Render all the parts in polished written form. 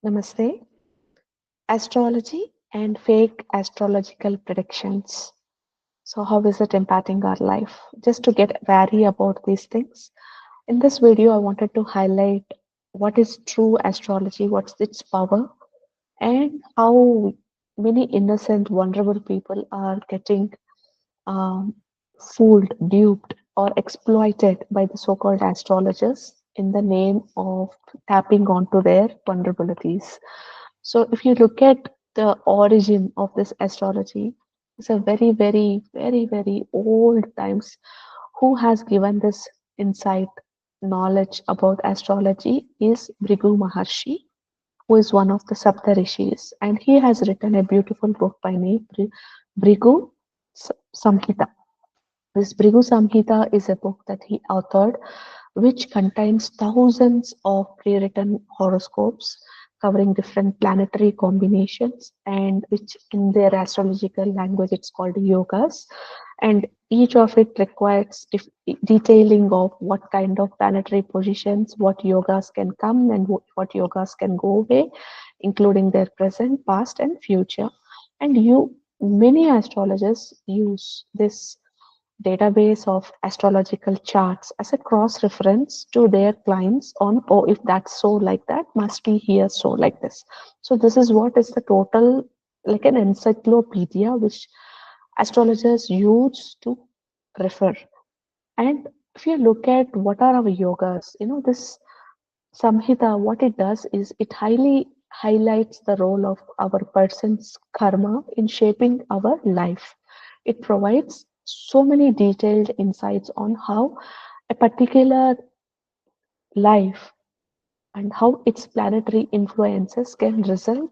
Namaste. Astrology and fake astrological predictions. So, how is it impacting our life? Just to get wary about these things, in this video, I wanted to highlight what is true astrology, what's its power, and how many innocent, vulnerable people are getting um, fooled, duped, or exploited by the so called astrologers in the name of tapping onto their vulnerabilities. So, if you look at the origin of this astrology, it's a very old times. Who has given this insight, knowledge about astrology is Bhrigu Maharshi, who is one of the Sapta Rishis, and he has written a beautiful book by name Bhrigu Samhita. This Bhrigu Samhita is a book that he authored, which contains thousands of pre-written horoscopes covering different planetary combinations, and which in their astrological language it's called yogas. And each of it requires detailing of what kind of planetary positions, what yogas can come and what yogas can go away, including their present, past, and future. And many astrologers use this database of astrological charts as a cross reference to their clients on, oh, if that's so like that, must be here so like this. So this is what is the total, like an encyclopedia which astrologers use to refer. And if you look at what are our yogas, this Samhita, what it does is it highly highlights the role of our person's karma in shaping our life. It provides so many detailed insights on how a particular life and how its planetary influences can result,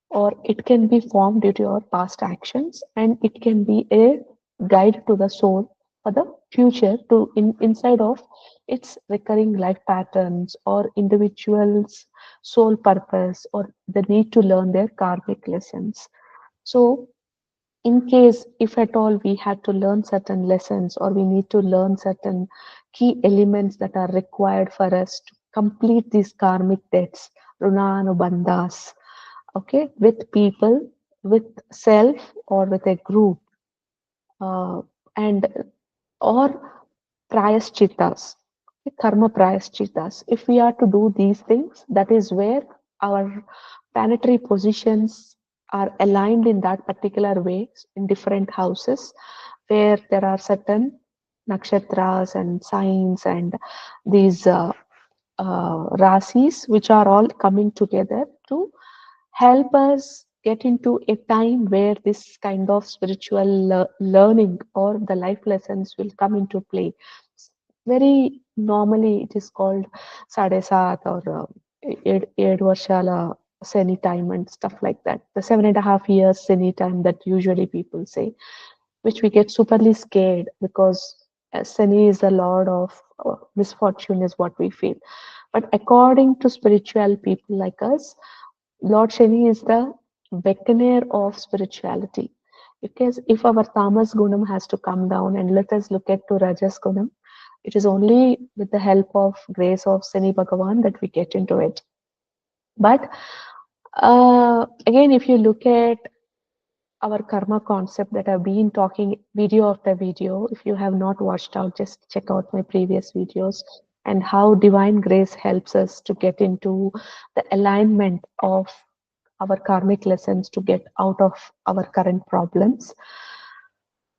or it can be formed due to your past actions, and it can be a guide to the soul for the future to inside of its recurring life patterns or individuals soul purpose or the need to learn their karmic lessons. So in case if at all we had to learn certain lessons or we need to learn certain key elements that are required for us to complete these karmic debts, runanubandhas, okay, with people, with self, or with a group, and or prayaschitas, karma prayaschitas. If we are to do these things, that is where our planetary positions are aligned in that particular way in different houses, where there are certain nakshatras and signs and these rasis, which are all coming together to help us get into a time where this kind of spiritual learning or the life lessons will come into play. Very normally, it is called Sade Saat or Ed Varshala Seni time and stuff like that. The 7.5 years Seni time that usually people say, which we get superly scared because Seni is the lord of misfortune, is what we feel. But according to spiritual people like us, Lord Shani is the beckoner of spirituality. Because if our tamas gunam has to come down and let us look at to rajas gunam, it is only with the help of grace of Shani Bhagavan that we get into it. But again, if you look at our karma concept that I've been talking video after video, if you have not watched out, just check out my previous videos and how divine grace helps us to get into the alignment of our karmic lessons to get out of our current problems.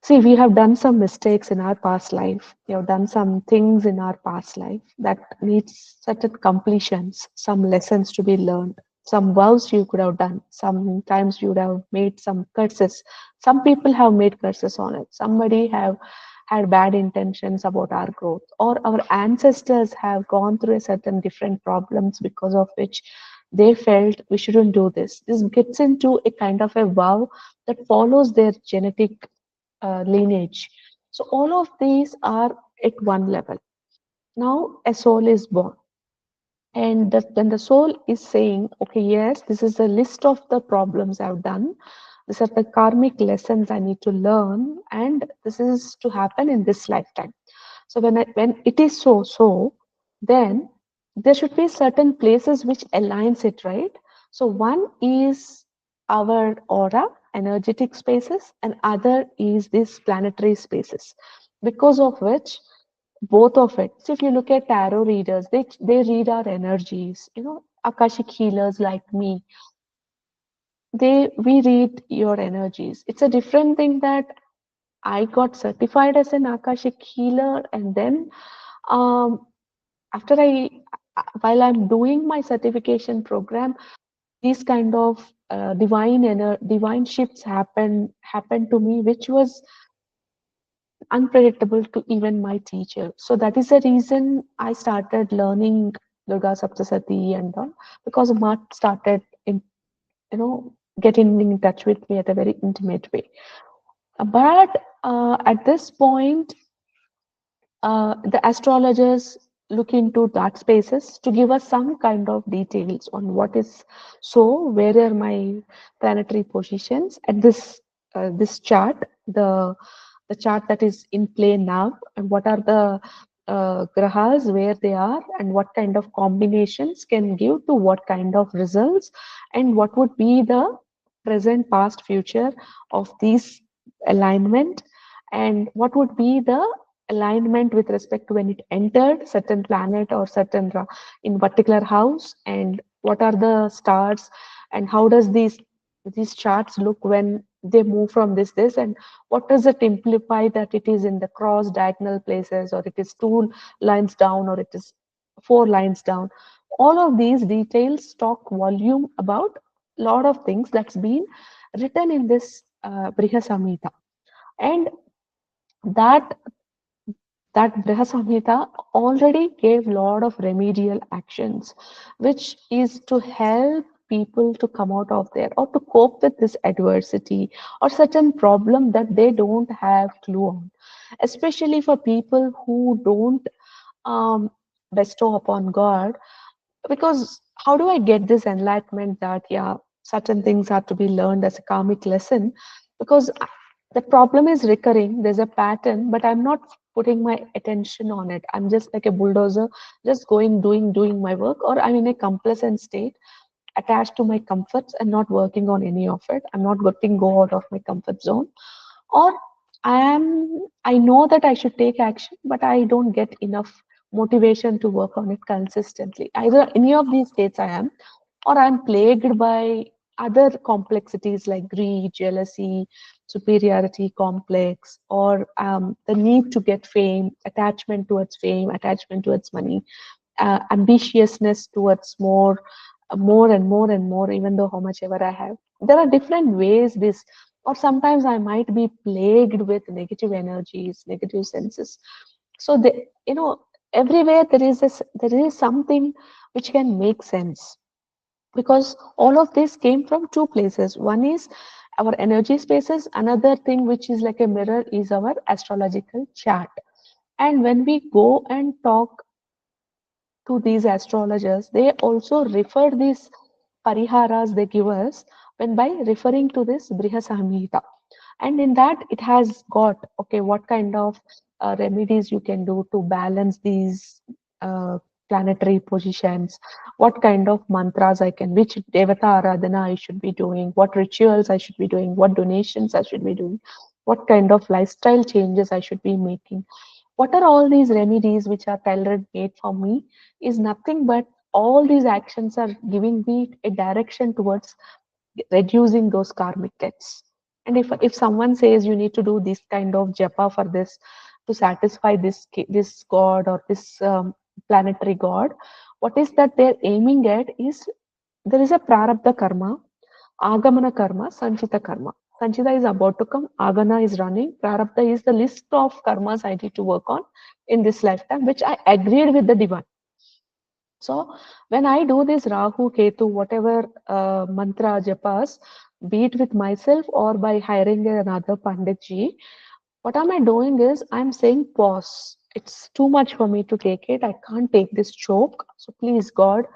See, we have done some mistakes in our past life. We have done some things in our past life that needs certain completions, some lessons to be learned, some vows you could have done. Sometimes you would have made some curses. Some people have made curses on it. Somebody have had bad intentions about our growth, or our ancestors have gone through a certain different problems because of which they felt we shouldn't do this. This gets into a kind of a vow that follows their genetic lineage. So all of these are at one level. Now a soul is born, and then the soul is saying, okay, yes, this is a list of the problems I've done. These are the karmic lessons I need to learn, and this is to happen in this lifetime. So when it is so, then there should be certain places which aligns it, right? So one is our aura, energetic spaces, and other is these planetary spaces. Because of which, both of it. So if you look at tarot readers, they read our energies. Akashic healers like me, they we read your energies. It's a different thing that I got certified as an Akashic healer, and then um, after while I'm doing my certification program, these kind of divine shifts happened to me, which was unpredictable to even my teacher. So that is the reason I started learning Durga Saptasati and all, because Mat started in getting in touch with me at a very intimate way. But at this point, the astrologers look into dark spaces to give us some kind of details on what is so, where are my planetary positions at this chart, the chart that is in play now, and what are the grahas, where they are, and what kind of combinations can give to what kind of results, and what would be the present, past, future of these alignment, and what would be the alignment with respect to when it entered certain planet or certain in particular house, and what are the stars, and how does these charts look when they move from this, and what does it imply that it is in the cross diagonal places, or it is two lines down, or it is four lines down. All of these details talk volume about a lot of things that's been written in this Brihasamhita. And that that Brihasamhita already gave a lot of remedial actions, which is to help people to come out of there or to cope with this adversity or certain problem that they don't have clue on, especially for people who don't um, bestow upon God. Because how do I get this enlightenment that, yeah, certain things are to be learned as a karmic lesson? Because the problem is recurring, there's a pattern, but I'm not putting my attention on it. I'm just like a bulldozer, just going, doing my work, or I'm in a complacent state, attached to my comforts and not working on any of it. I'm not getting go out of my comfort zone, or I know that I should take action, but I don't get enough motivation to work on it consistently. Either any of these states I am, or I'm plagued by other complexities like greed, jealousy, superiority complex, or the need to get fame, attachment towards money, ambitiousness towards more and more and more, even though how much ever I have. There are different ways this, or sometimes I might be plagued with negative energies, negative senses. So everywhere there is something which can make sense, because all of this came from two places. One is our energy spaces. Another thing which is like a mirror is our astrological chart. And when we go and talk to these astrologers, they also refer these pariharas they give us when by referring to this Brihasamhita. And in that, it has got, okay, what kind of remedies you can do to balance these uh, planetary positions, what kind of mantras I can, which Devata Aradhana I should be doing, what rituals I should be doing, what donations I should be doing, what kind of lifestyle changes I should be making. What are all these remedies which are tailor made for me is nothing but all these actions are giving me a direction towards reducing those karmic debts. And if someone says you need to do this kind of japa for this to satisfy this god or this planetary god, what is that they're aiming at is there is a prarabdha karma, agamana karma, sanchita karma. Sanchita is about to come, agana is running, prarabdha is the list of karmas I need to work on in this lifetime, which I agreed with the divine. So when I do this Rahu, Ketu, whatever mantra japas, be it with myself or by hiring another Panditji, what am I doing is I'm saying pause. It's too much for me to take it. I can't take this choke. So please, God,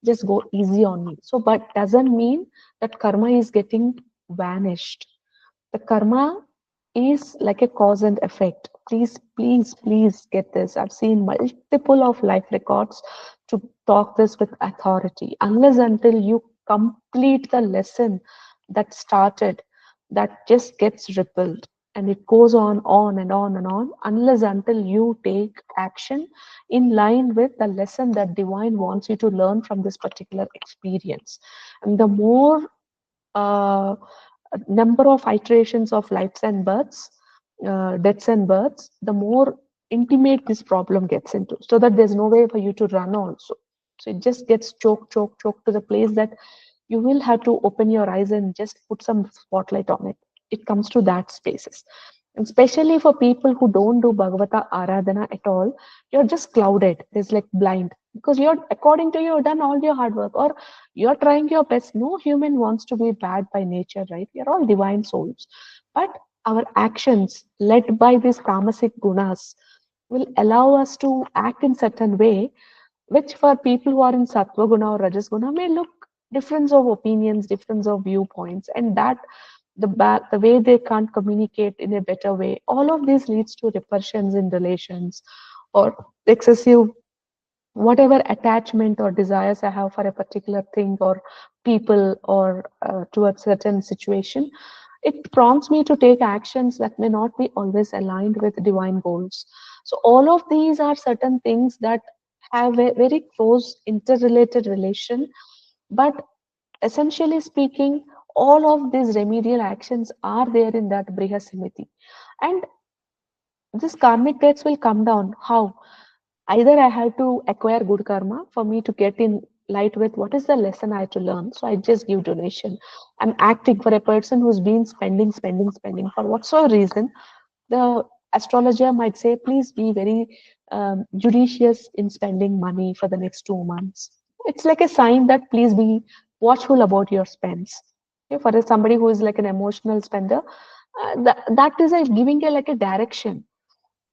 just go easy on me. So, but doesn't mean that karma is getting vanished. The karma is like a cause and effect. Please get this. I've seen multiple of life records to talk this with authority. Unless until you complete the lesson that started, that just gets rippled, and it goes on and on and on, unless until you take action in line with the lesson that divine wants you to learn from this particular experience. And the more uh, number of iterations of lives and births, deaths and births, the more intimate this problem gets into, so that there's no way for you to run also. So it just gets choked to the place that you will have to open your eyes and just put some spotlight on it. It comes to that spaces. And especially for people who don't do Bhagavata Aradhana at all, you're just clouded. There's like blind. Because you're, according to you, you've done all your hard work, or you're trying your best. No human wants to be bad by nature, right? We are all divine souls. But our actions, led by these tamasic gunas, will allow us to act in certain way, which for people who are in sattva guna or rajas guna may look difference of opinions, difference of viewpoints, and that the way they can't communicate in a better way. All of this leads to repercussions in relations, or excessive whatever attachment or desires I have for a particular thing or people, or to a certain situation. It prompts me to take actions that may not be always aligned with divine goals. So all of these are certain things that have a very close interrelated relation, but essentially speaking, all of these remedial actions are there in that Brihasamiti. And this karmic debts will come down. How? Either I have to acquire good karma for me to get in light with what is the lesson I have to learn. So I just give donation. I'm acting for a person who's been spending for whatsoever reason. The astrologer might say, please be very judicious in spending money for the next 2 months. It's like a sign that please be watchful about your spends. Okay, for somebody who is like an emotional spender, that is a giving a like a direction.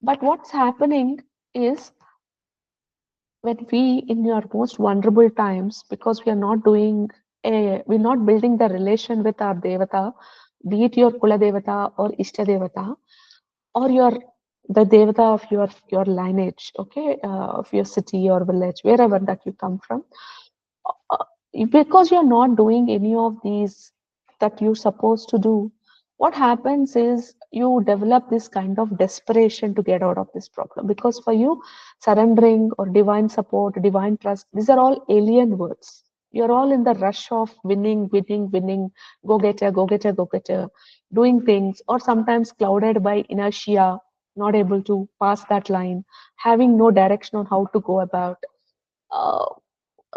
But what's happening is, when we in your most vulnerable times, because we are not doing we're not building the relation with our devata, be it your kula devata or ishta devata, or your the devata of your lineage, okay, of your city or village, wherever that you come from, uh, because you're not doing any of these that you're supposed to do, what happens is you develop this kind of desperation to get out of this problem. Because for you, surrendering or divine support, divine trust, these are all alien words. You're all in the rush of winning, go getter, go getter, doing things, or sometimes clouded by inertia, not able to pass that line, having no direction on how to go about. Uh,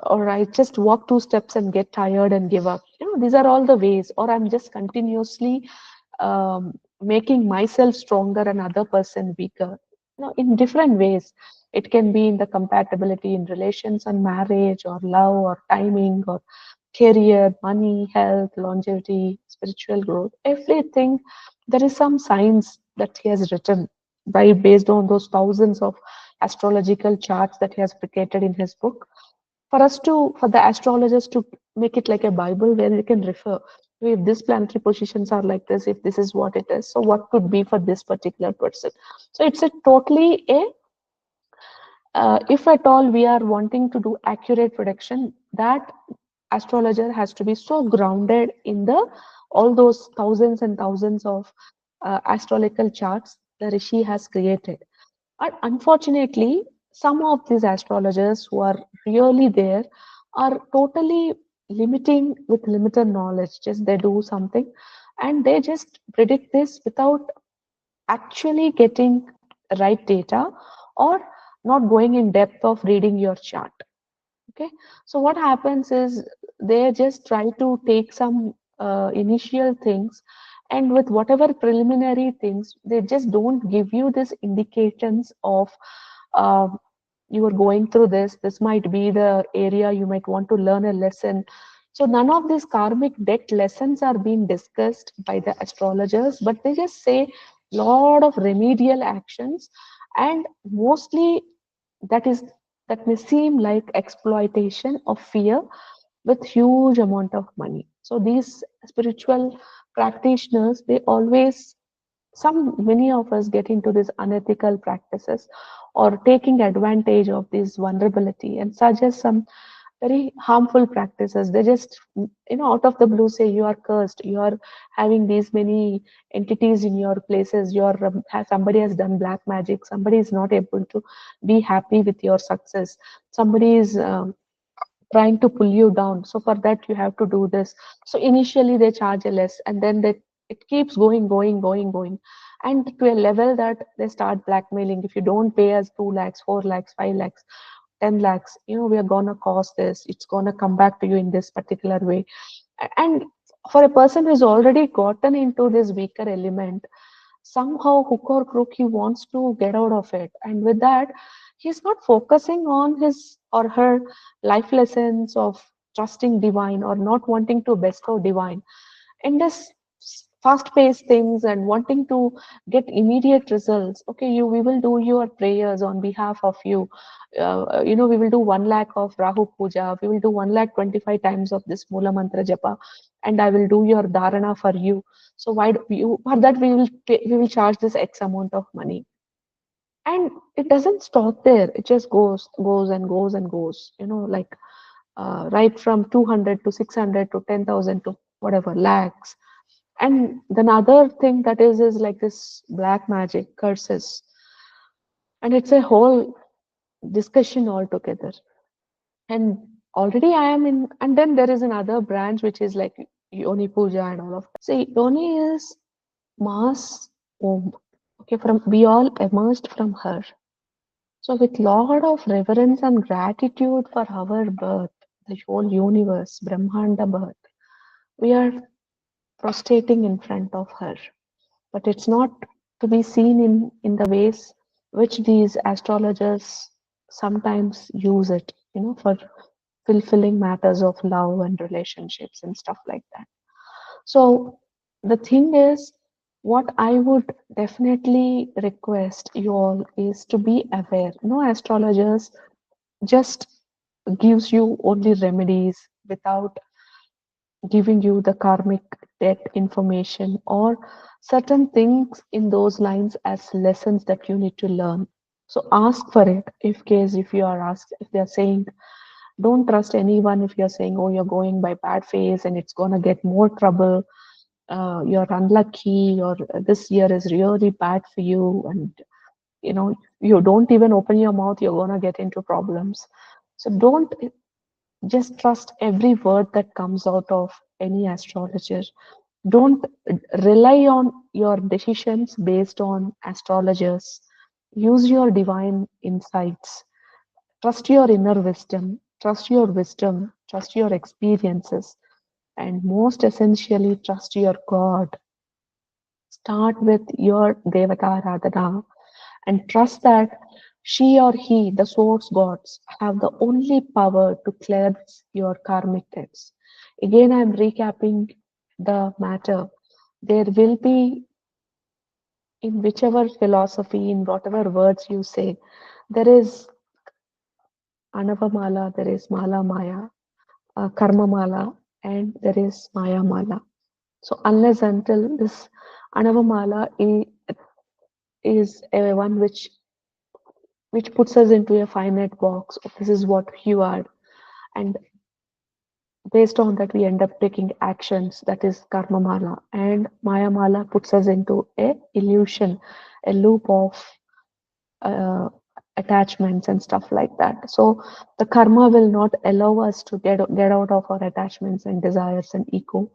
or I just walk 2 steps and get tired and give up. These are all the ways. Or I'm just continuously making myself stronger and other person weaker. In different ways. It can be in the compatibility in relations and marriage, or love, or timing, or career, money, health, longevity, spiritual growth, everything. There is some science that he has written by based on those thousands of astrological charts that he has created in his book, for the astrologers to make it like a bible where you can refer, if these planetary positions are like this, if this is what it is, so what could be for this particular person. So it's a totally a if at all we are wanting to do accurate prediction, that astrologer has to be so grounded in the all those thousands and thousands of astrological charts the rishi has created. And unfortunately, some of these astrologers who are really there are totally limiting with limited knowledge. Just they do something and they just predict this without actually getting right data, or not going in depth of reading your chart. Okay, so what happens is they just try to take some initial things, and with whatever preliminary things, they just don't give you this indications of uh, you are going through this. This might be the area you might want to learn a lesson. So none of these karmic debt lessons are being discussed by the astrologers, but they just say lot of remedial actions, and mostly that is that may seem like exploitation of fear with huge amount of money. So these spiritual practitioners, they always, some many of us get into these unethical practices or taking advantage of this vulnerability and suggest some very harmful practices. They just, out of the blue say you are cursed, you are having these many entities in your places, somebody has done black magic, somebody is not able to be happy with your success, somebody is trying to pull you down. So for that you have to do this. So initially they charge a less, and then it keeps going, going, going, going, and to a level that they start blackmailing. If you don't pay us 2 lakhs, 4 lakhs, 5 lakhs, 10 lakhs, we are gonna cost this. It's gonna come back to you in this particular way. And for a person who's already gotten into this weaker element, somehow hook or crook he wants to get out of it, and with that he's not focusing on his or her life lessons of trusting divine or not wanting to bestow divine in this fast-paced things and wanting to get immediate results. Okay, we will do your prayers on behalf of you. We will do 1 lakh of Rahu Puja. We will do 1 lakh 25 times of this Mula Mantra Japa, and I will do your dharana for you. So why do you for that we will charge this X amount of money, and it doesn't stop there. It just goes and goes and goes. Like right from 200 to 600 to 10,000 to whatever lakhs. And then other thing that is like this black magic curses, and it's a whole discussion altogether. And already I am in, and then there is another branch which is like Yoni Puja and all of that. See, Yoni is mass womb. Okay, from we all emerged from her. So with lot of reverence and gratitude for our birth, the whole universe, Brahmanda birth, we are prostrating in front of her. But it's not to be seen in the ways which these astrologers sometimes use it, for fulfilling matters of love and relationships and stuff like that. So the thing is, what I would definitely request you all is to be aware. No astrologers just gives you only remedies without giving you the karmic debt information or certain things in those lines as lessons that you need to learn. So ask for it if you are asked, if they're saying don't trust anyone, if you're saying, oh, you're going by bad phase and it's gonna get more trouble, you're unlucky, or this year is really bad for you, and you don't even open your mouth, you're gonna get into problems. So don't just trust every word that comes out of any astrologer. Don't rely on your decisions based on astrologers. Use your divine insights. Trust your inner wisdom. Trust your experiences. And most essentially, trust your God. Start with your Devata Radhana and trust that she or he, the source gods, have the only power to cleanse your karmic debts. Again, I'm recapping the matter. There will be, in whichever philosophy, in whatever words you say, there is Anavamala, there is Mala Maya, Karma Mala, and there is Maya Mala. So, unless until this Anavamala is a one which puts us into a finite box. This is what you are, and based on that we end up taking actions. That is karma mala, and maya mala puts us into a illusion, a loop of uh, attachments and stuff like that. So the karma will not allow us to get out of our attachments and desires and ego,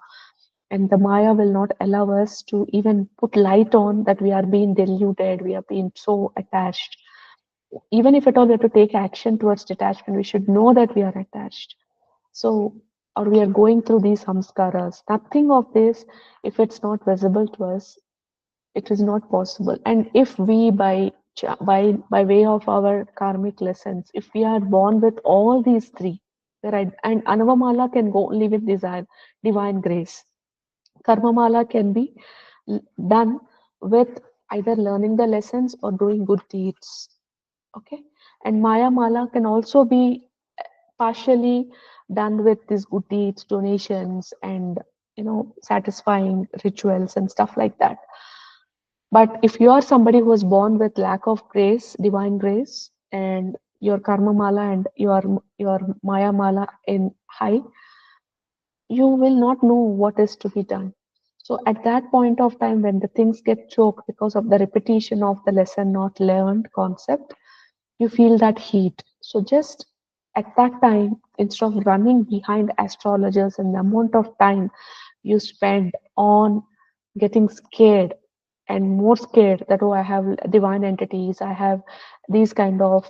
and the maya will not allow us to even put light on that we are being deluded, we are being so attached. Even if at all we have to take action towards detachment, we should know that we are attached. So, or we are going through these samskaras. Nothing of this, if it's not visible to us, it is not possible. And if we, by way of our karmic lessons, if we are born with all these three, right, and Anavamala can go only with desire, divine grace. Karmamala can be done with either learning the lessons or doing good deeds. Okay, and Maya Mala can also be partially done with these good deeds, donations, and satisfying rituals and stuff like that. But if you are somebody who was born with lack of grace, divine grace, and your karma mala and your maya mala in high, you will not know what is to be done. So at that point of time, when the things get choked because of the repetition of the lesson not learned concept, you feel that heat. So just at that time, instead of running behind astrologers and the amount of time you spend on getting scared and more scared that, oh, I have divine entities, I have these kind of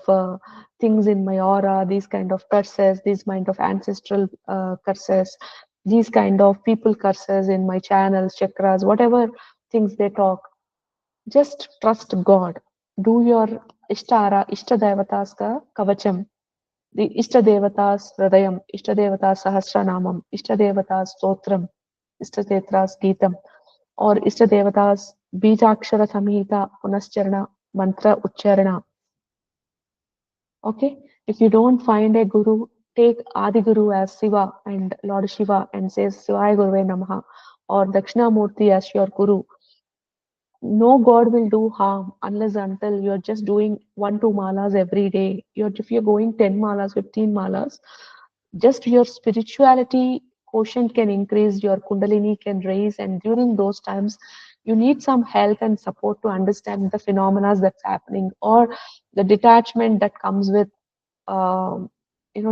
things in my aura, these kind of curses, these kind of ancestral curses, these kind of people curses in my channels, chakras, whatever things they talk, just trust God. Do your Ishtara, Ishtadevatas ka kavacham, the Ishtadevatas Hridayam, Ishtadevatas Sahasranamam, Ishtadevatas Stotram, Ishtadevatas Geetam, or Ishtadevatas Bijakshara Samhita Punascharana Mantra Ucharana. Okay? If you don't find a guru, take Adi Guru as Shiva and Lord Shiva and says Shivaya Guruve Namaha, or Dakshinamurti as your guru. No god will do harm unless until you're just doing 1 2 malas every day. If you're going 10 malas, 15 malas, just your spirituality quotient can increase, your kundalini can raise, and during those times you need some help and support to understand the phenomena that's happening, or the detachment that comes with um,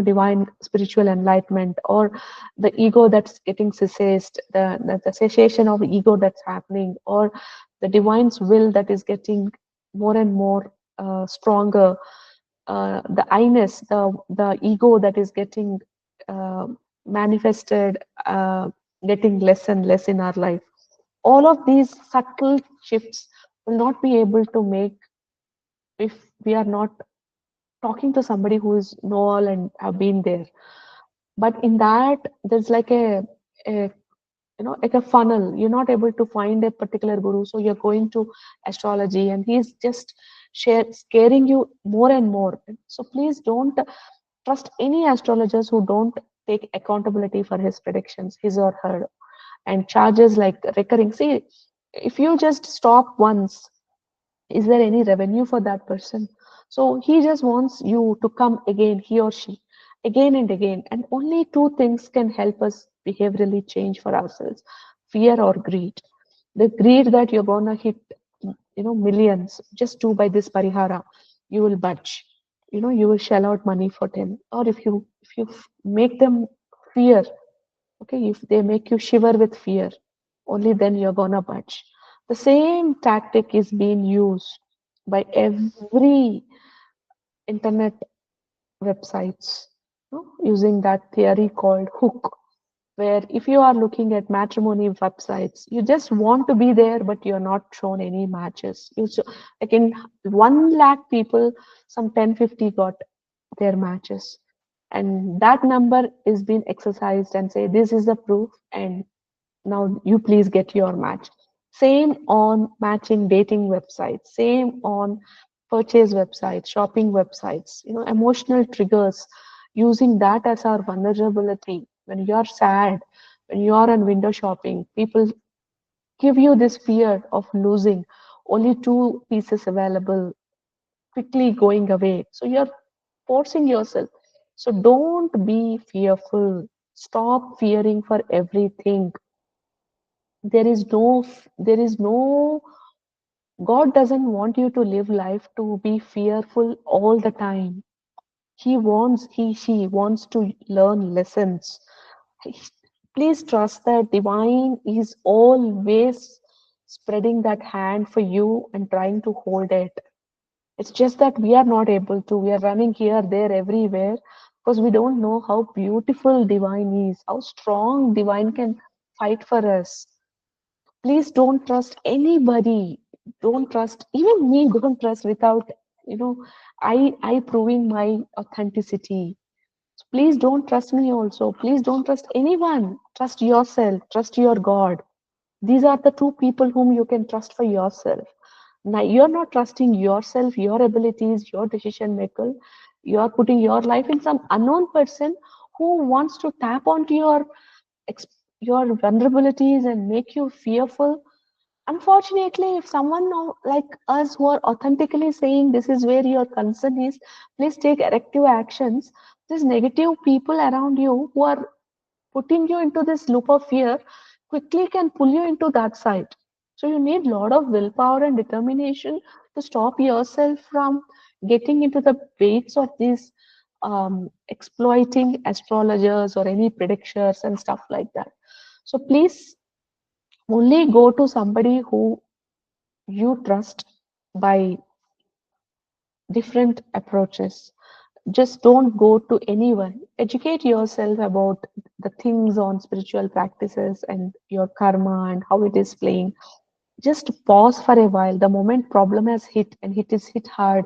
divine spiritual enlightenment, or the ego that's getting cessed, the cessation of ego that's happening, or the divine's will that is getting more and more stronger, the I-ness, the ego that is getting uh, manifested, getting less and less in our life. All of these subtle shifts will not be able to make if we are not talking to somebody who is know all and have been there. But in that, there's like a like a funnel. You're not able to find a particular guru, so you're going to astrology, and he's just scaring you more and more. So please don't trust any astrologers who don't take accountability for his predictions, his or her, and charges like recurring. See, if you just stop once, is there any revenue for that person? So he just wants you to come again, he or she, again and again. And only two things can help us behaviorally change for ourselves: fear or greed. The greed that you're gonna hit, millions just do by this parihara, you will budge. You will shell out money for them. Or if you make them fear, okay, if they make you shiver with fear, only then you're gonna budge. The same tactic is being used by every internet websites, using that theory called hook, where if you are looking at matrimony websites, you just want to be there, but you're not shown any matches. Like in 1 lakh people, some 10-50 got their matches. And that number is being exercised and say, this is the proof, and now you please get your match. Same on matching dating websites, same on purchase websites, shopping websites, emotional triggers, using that as our vulnerability. When you're sad, when you're on window shopping, people give you this fear of losing, only 2 pieces available, quickly going away. So you're forcing yourself. So don't be fearful. Stop fearing for everything. There is no God doesn't want you to live life to be fearful all the time. She wants to learn lessons. Please trust that divine is always spreading that hand for you and trying to hold it. It's just that we are not able to. We are running here, there, everywhere because we don't know how beautiful divine is, how strong divine can fight for us. Please don't trust anybody. Don't trust even me. Don't trust without you know I proving my authenticity. Please don't trust me also. Please don't trust anyone. Trust yourself. Trust your God. These are the two people whom you can trust for yourself. Now you're not trusting yourself, your abilities, your decision maker. You're putting your life in some unknown person who wants to tap onto your vulnerabilities and make you fearful. Unfortunately, if someone like us who are authentically saying this is where your concern is, please take corrective actions. These negative people around you who are putting you into this loop of fear quickly can pull you into that side. So you need a lot of willpower and determination to stop yourself from getting into the weights of these exploiting astrologers or any predictors and stuff like that. So please only go to somebody who you trust by different approaches. Just don't go to anyone. Educate yourself about the things on spiritual practices and your karma and how it is playing. Just pause for a while. The moment problem has hit and it is hit hard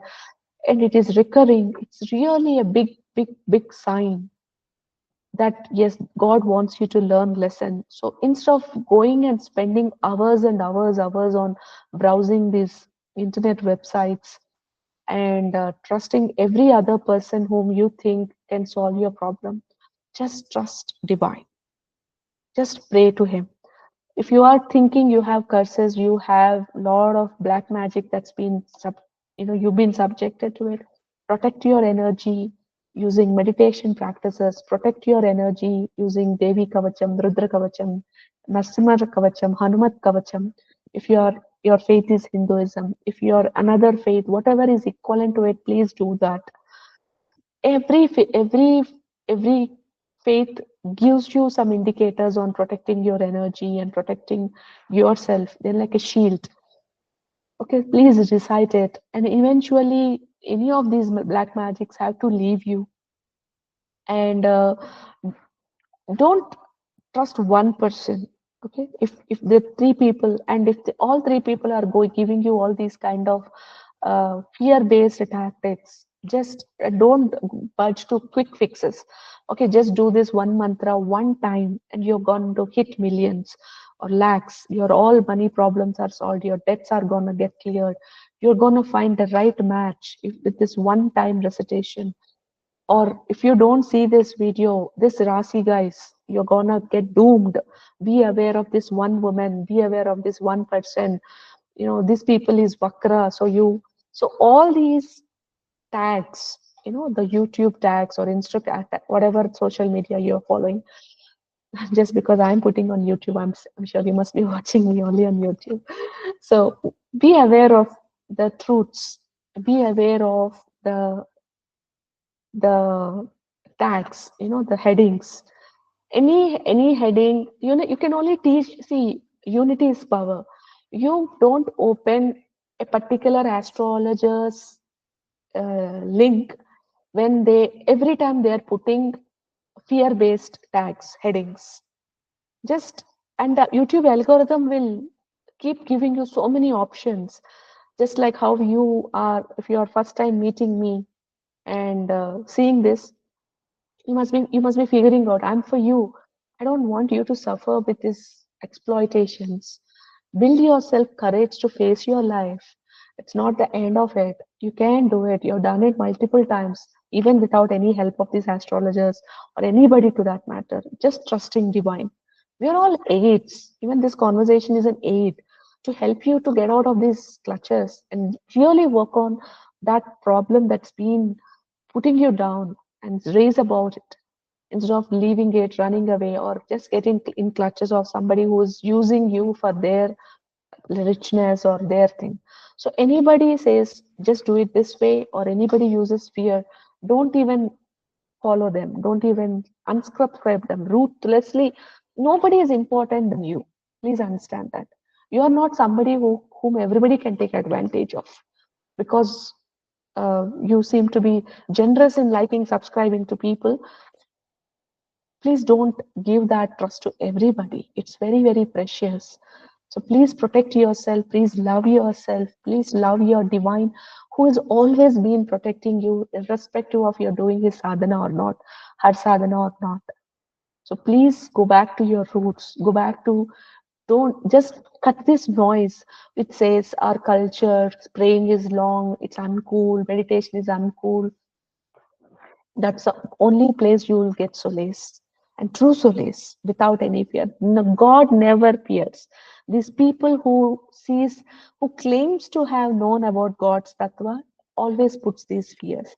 and it is recurring, it's really a big sign that yes, God wants you to learn lesson. So instead of going and spending hours and hours on browsing these internet websites and trusting every other person whom you think can solve your problem, just trust divine. Just pray to him. If you are thinking you have curses, you have a lot of black magic that's been you've been subjected to it. Protect your energy using meditation practices. Protect your energy using Devi Kavacham, Rudra Kavacham, Narasimha Kavacham, Hanumat Kavacham. If your faith is Hinduism, if you're another faith, whatever is equivalent to it, please do that. Every faith gives you some indicators on protecting your energy and protecting yourself. They're like a shield. Okay, please recite it, and eventually any of these black magics have to leave you. And don't trust one person. Okay, if the three people, and if all three people are going giving you all these kind of fear-based tactics, just don't budge to quick fixes. Okay, just do this one mantra one time and you're going to hit millions or lakhs. Your all money problems are solved, your debts are gonna get cleared, you're gonna find the right match if with this one time recitation. Or if you don't see this video, this Rasi guys, you're gonna get doomed. Be aware of this one woman, be aware of this one person. These people is Vakra. So all these tags, the YouTube tags or Instagram, whatever social media you're following, just because I'm putting on YouTube, I'm sure you must be watching me only on YouTube. So be aware of the truths, be aware of the tags, the headings. Any heading, you can only teach. See, unity is power. You don't open a particular astrologer's link when they every time they are putting fear-based tags, headings. Just and the YouTube algorithm will keep giving you so many options. Just like how you are, if you are first time meeting me and seeing this, you must be figuring out, I'm for you. I don't want you to suffer with these exploitations. Build yourself courage to face your life. It's not the end of it. You can do it. You've done it multiple times, even without any help of these astrologers or anybody to that matter. Just trusting divine. We are all aids. Even this conversation is an aid to help you to get out of these clutches and really work on that problem that's been putting you down and raise about it instead of leaving it, running away, or just getting in clutches of somebody who is using you for their richness or their thing. So anybody says just do it this way, or anybody uses fear, don't even follow them. Don't even unsubscribe them ruthlessly. Nobody is important than you. Please understand that. You are not somebody whom everybody can take advantage of because you seem to be generous in liking, subscribing to people. Please don't give that trust to everybody. It's very precious. So please protect yourself. Please love yourself. Please love your divine who has always been protecting you, irrespective of you're doing his sadhana or not, her sadhana or not. So please go back to your roots. Go back to, don't just cut this noise which says our culture, praying is long, it's uncool, meditation is uncool. That's the only place you will get solace. and true solace without any fear. No, God never fears. These people who claims to have known about God's tattva always puts these fears.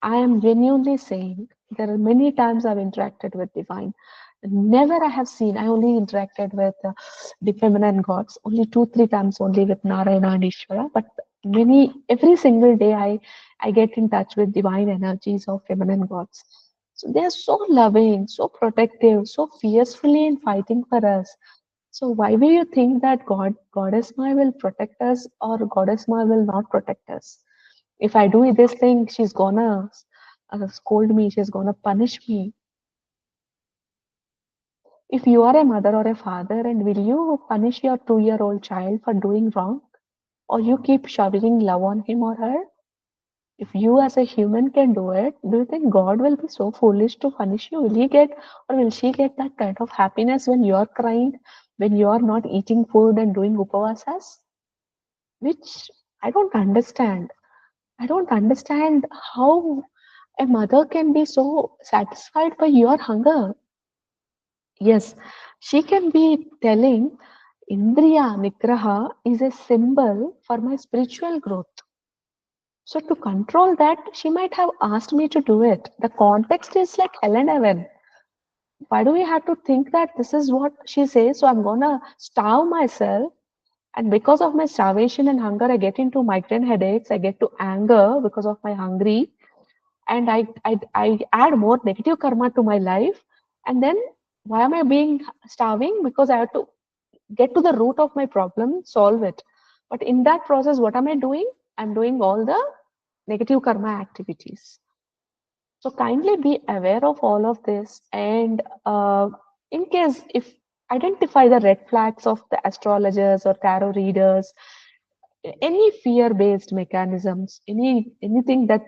I am genuinely saying there are many times I've interacted with divine. Never I have seen. I only interacted with the feminine gods. Only two, three times only with Narayana and Ishvara. But every single day, I get in touch with divine energies of feminine gods. So they are so loving, so protective, so fiercely in fighting for us. So why will you think that Goddess Maya will protect us or Goddess Maya will not protect us? If I do this thing, she's gonna scold me, she's gonna punish me. If you are a mother or a father, and will you punish your 2-year-old child for doing wrong? Or you keep showering love on him or her? If you as a human can do it, do you think God will be so foolish to punish you? Will he get or will she get that kind of happiness when you're crying, when you're not eating food and doing upavasas? Which I don't understand. I don't understand how a mother can be so satisfied by your hunger. Yes, she can be telling Indriya Nigraha is a symbol for my spiritual growth. So to control that, she might have asked me to do it. The context is like hell and heaven. Why do we have to think that this is what she says? So I'm gonna starve myself. And because of my starvation and hunger, I get into migraine headaches. I get to anger because of my hungry. And I add more negative karma to my life. And then why am I being starving? Because I have to get to the root of my problem, solve it. But in that process, what am I doing? I'm doing all the negative karma activities. So kindly be aware of all of this. And in case if identify the red flags of the astrologers or tarot readers, any fear-based mechanisms, anything that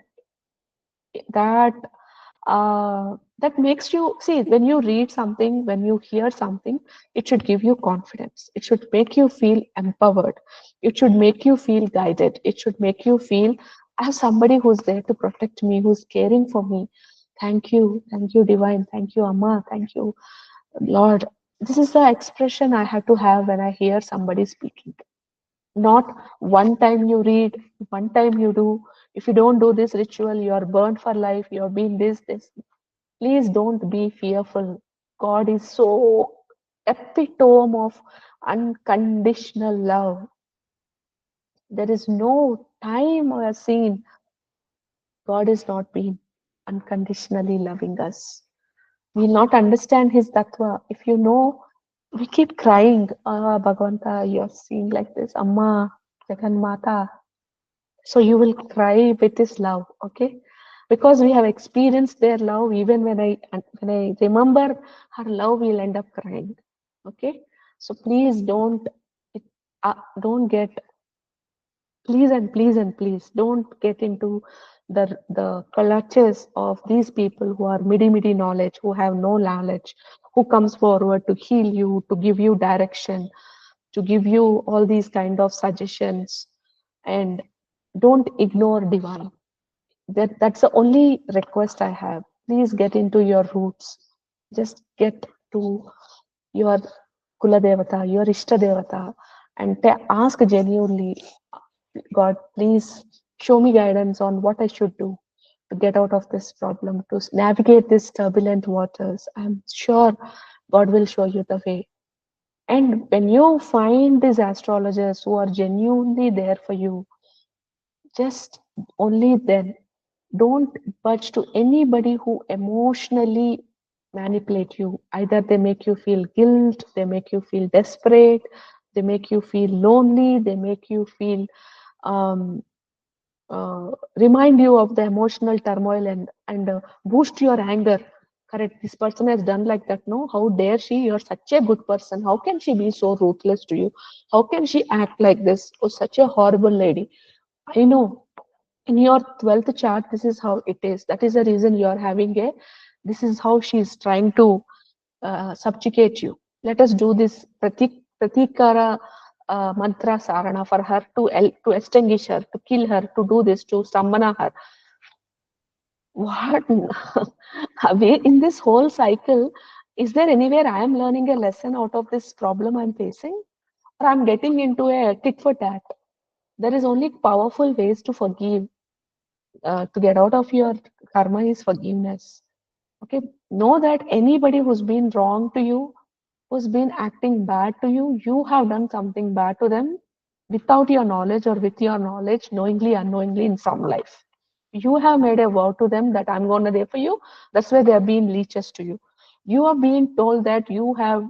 that makes you see when you read something, when you hear something, it should give you confidence. It should make you feel empowered. It should make you feel guided. It should make you feel I have somebody who's there to protect me, who's caring for me. Thank you, divine. Thank you, Amma. Thank you, Lord. This is the expression I have to have when I hear somebody speaking. Not one time you read, one time you do. If you don't do this ritual, you are burned for life. You're being this. Please don't be fearful. God is so epitome of unconditional love. There is no time or scene God is not been unconditionally loving us. We not understand His tattva. If you know, we keep crying, ah, Bhagavanta, you're seeing like this, Amma, Jagan Mata. So you will cry with His love, okay? Because we have experienced their love. Even when I remember her love, we'll end up crying, okay? So please don't get please don't get into the clutches of these people who are midi knowledge, who have no knowledge, who comes forward to heal you, to give you direction, to give you all these kind of suggestions. And don't ignore divine. That's the only request I have. Please get into your roots. Just get to your kula devata, your ishta devata, and ask genuinely, God, please show me guidance on what I should do to get out of this problem, to navigate these turbulent waters. I'm sure God will show you the way. And when you find these astrologers who are genuinely there for you, just only then don't budge to anybody who emotionally manipulate you. Either they make you feel guilt, they make you feel desperate, they make you feel lonely, they make you feel um, remind you of the emotional turmoil and boost your anger. Correct, this person has done like that. No, how dare she? You're such a good person. How can she be so ruthless to you? How can she act like this? Oh, such a horrible lady. I know in your 12th chart this is how it is. That is the reason you are having a this is how she is trying to subjugate you. Let us do this pratikara mantra sarana for her to extinguish her, to kill her, to do this, to summon her. What? In this whole cycle, is there anywhere I am learning a lesson out of this problem I'm facing? Or I'm getting into a tit for tat? There is only powerful ways to forgive. To get out of your karma is forgiveness. Okay, know that anybody who's been wrong to you, who's been acting bad to you, you have done something bad to them without your knowledge or with your knowledge, knowingly, unknowingly in some life. You have made a vow to them that I'm going to there for you. That's why they are being leeches to you. You are being told that you have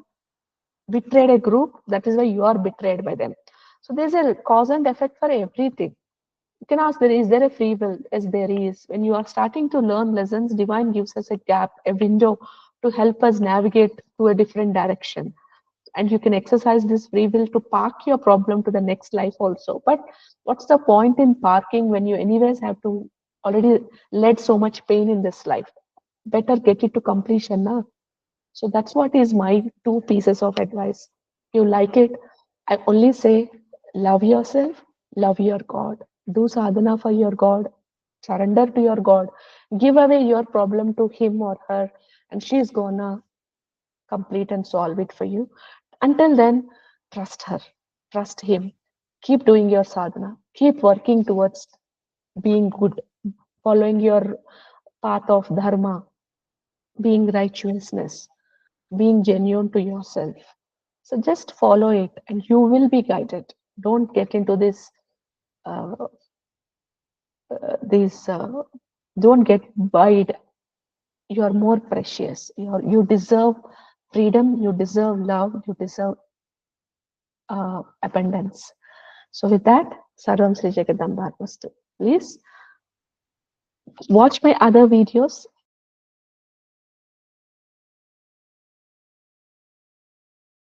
betrayed a group. That is why you are betrayed by them. So there's a cause and effect for everything. You can ask, there is there a free will? Yes, there is. When you are starting to learn lessons, divine gives us a gap, a window to help us navigate to a different direction. And you can exercise this free will to park your problem to the next life also. But what's the point in parking when you anyways have to already led so much pain in this life? Better get it to completion now. So that's what is my two pieces of advice. You like it? I only say love yourself, love your God. Do sadhana for your God. Surrender to your God. Give away your problem to him or her, and she's gonna complete and solve it for you. Until then, trust her, trust him. Keep doing your sadhana. Keep working towards being good, following your path of dharma, being righteousness, being genuine to yourself. So just follow it and you will be guided. Don't get into uh, this, don't get buyed. You are more precious. You deserve freedom, you deserve love, you deserve abundance. So with that, Sarvam Sri Jagadambarmastu. Please watch my other videos